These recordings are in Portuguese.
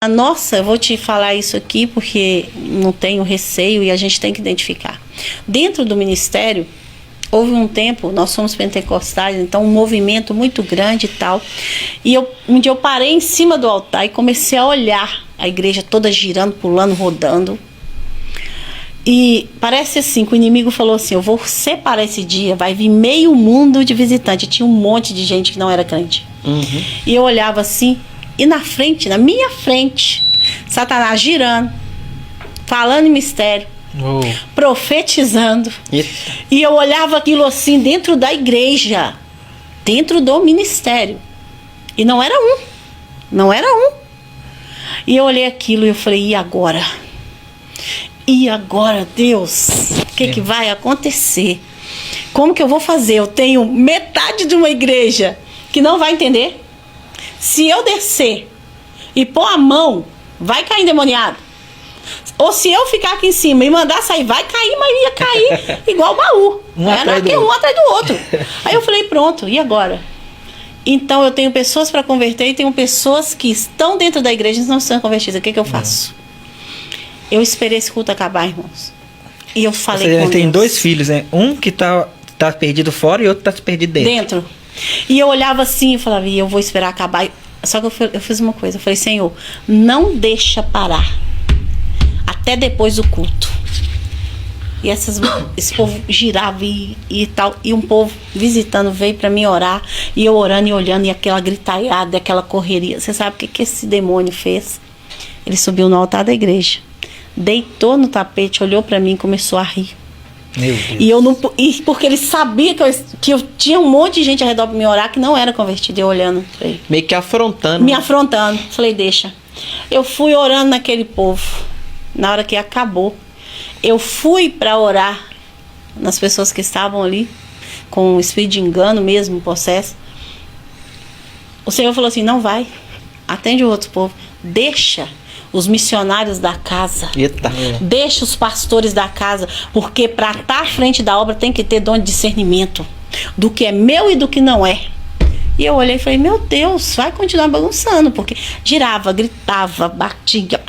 Nossa, eu vou te falar isso aqui porque não tenho receio e a gente tem que identificar. Dentro do ministério, houve um tempo, nós somos pentecostais, então um movimento muito grande e tal. E um dia eu parei em cima do altar e comecei a olhar a igreja toda girando, pulando, rodando. E parece assim, que o inimigo falou assim, eu vou separar esse dia, vai vir meio mundo de visitante. Tinha um monte de gente que não era crente. Uhum. E eu olhava assim, e na frente, na minha frente, Satanás girando, falando em mistério, profetizando. Eita. E eu olhava aquilo assim, dentro da igreja, dentro do ministério. E não era um. Não era um. E eu olhei aquilo e eu falei, e agora? E agora, Deus, o que vai acontecer? Como que eu vou fazer? Eu tenho metade de uma igreja que não vai entender. Se eu descer e pôr a mão, vai cair endemoniado. Ou se eu ficar aqui em cima e mandar sair, vai cair, mas ia cair igual baú. Era um atrás do outro. Aí eu falei, pronto, e agora? Então eu tenho pessoas para converter e tenho pessoas que estão dentro da igreja e não estão convertidas. O que eu faço? Eu esperei esse culto acabar, irmãos. E eu falei com Deus. Tem dois filhos, né? Um que tá perdido fora e outro tá perdido dentro. E eu olhava assim e falava, e eu vou esperar acabar. Só que eu fiz uma coisa. Eu falei, Senhor, não deixa parar até depois do culto. E esse povo girava e tal. E um povo visitando veio para mim orar. E eu orando e olhando. E aquela gritaiada, aquela correria. Você sabe o que esse demônio fez? Ele subiu no altar da igreja, deitou no tapete, olhou para mim e começou a rir. Meu Deus. E eu não, porque ele sabia que eu tinha um monte de gente ao redor para me orar que não era convertida. Eu olhando para ele. Meio que afrontando. Me afrontando. Falei, deixa. Eu fui orando naquele povo. Na hora que acabou, eu fui para orar nas pessoas que estavam ali, com o espírito de engano mesmo, possesso. O Senhor falou assim, não vai. Atende o outro povo. Deixa os missionários da casa. Eita. Deixa os pastores da casa, porque para estar à frente da obra tem que ter dom de discernimento do que é meu e do que não é. E eu olhei e falei, meu Deus, vai continuar bagunçando, porque girava, gritava, batia,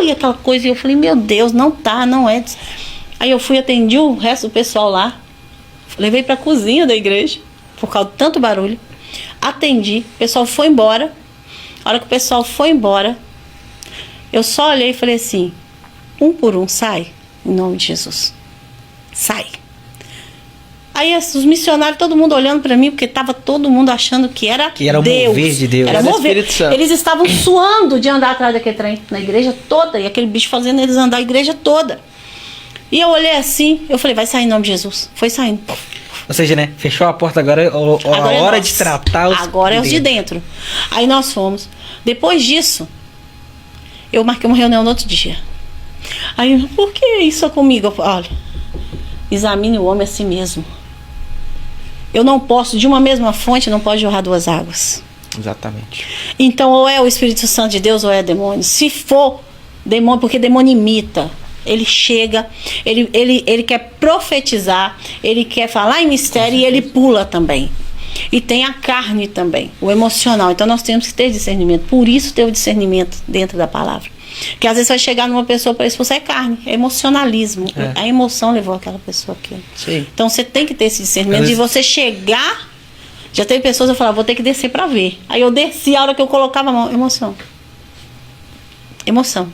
e aquela coisa, e eu falei, meu Deus, não tá, não é. Aí eu fui, atendi o resto do pessoal lá, levei para a cozinha da igreja, por causa de tanto barulho, atendi, o pessoal foi embora. A hora que o pessoal foi embora, eu só olhei e falei assim, um por um, sai, em nome de Jesus. Sai. Aí os missionários, todo mundo olhando para mim, porque estava todo mundo achando que era Deus. Mover de Deus. Era mover. Eles estavam suando de andar atrás daquele trem, na igreja toda, e aquele bicho fazendo eles andar a igreja toda. E eu olhei assim, eu falei, vai sair em nome de Jesus. Foi saindo. Ou seja, né? Fechou a porta agora, agora a hora de tratar os... Agora é os de dentro. Aí nós fomos. Depois disso, eu marquei uma reunião no outro dia. Aí, por que isso é comigo? Eu falei, olha, examine o homem a si mesmo. Eu não posso, de uma mesma fonte, não pode jorrar duas águas. Exatamente. Então, ou é o Espírito Santo de Deus, ou é demônio. Se for demônio, porque demônio imita. Ele chega, ele quer profetizar, ele quer falar em mistério e ele pula também. E tem a carne também, o emocional. Então nós temos que ter discernimento. Por isso ter o discernimento dentro da palavra. Porque às vezes vai chegar numa pessoa para expulsar é carne, é emocionalismo. A emoção levou aquela pessoa aqui. Sim. Então você tem que ter esse discernimento de você chegar. Já teve pessoas que eu falava, vou ter que descer para ver. Aí eu desci, a hora que eu colocava a mão, emoção. Emoção.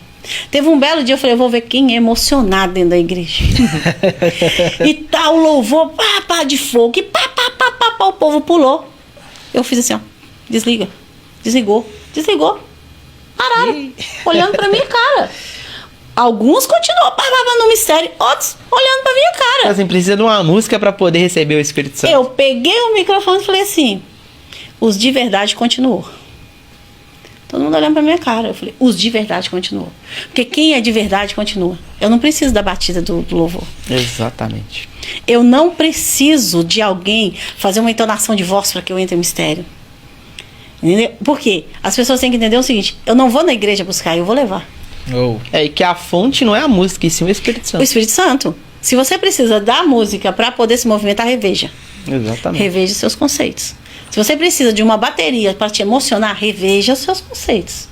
Teve um belo dia, eu falei, eu vou ver quem é emocionado dentro da igreja. E tal, o louvor, pá, de fogo, e pá, o povo pulou. Eu fiz assim, ó, desliga. Desligou. Pararam, olhando pra minha cara. Alguns continuam no mistério, outros olhando pra minha cara. Assim, precisa de uma música pra poder receber o Espírito Santo. Eu peguei o microfone e falei assim, os de verdade continuou. Todo mundo olhando pra minha cara. Eu falei, os de verdade continuam. Porque quem é de verdade continua. Eu não preciso da batida do louvor. Exatamente. Eu não preciso de alguém fazer uma entonação de voz para que eu entre em mistério. Entendeu? Por quê? As pessoas têm que entender o seguinte, eu não vou na igreja buscar, eu vou levar. E que a fonte não é a música, e sim o Espírito Santo. O Espírito Santo. Se você precisa da música para poder se movimentar, reveja. Exatamente. Reveja seus conceitos. Se você precisa de uma bateria para te emocionar, reveja os seus conceitos.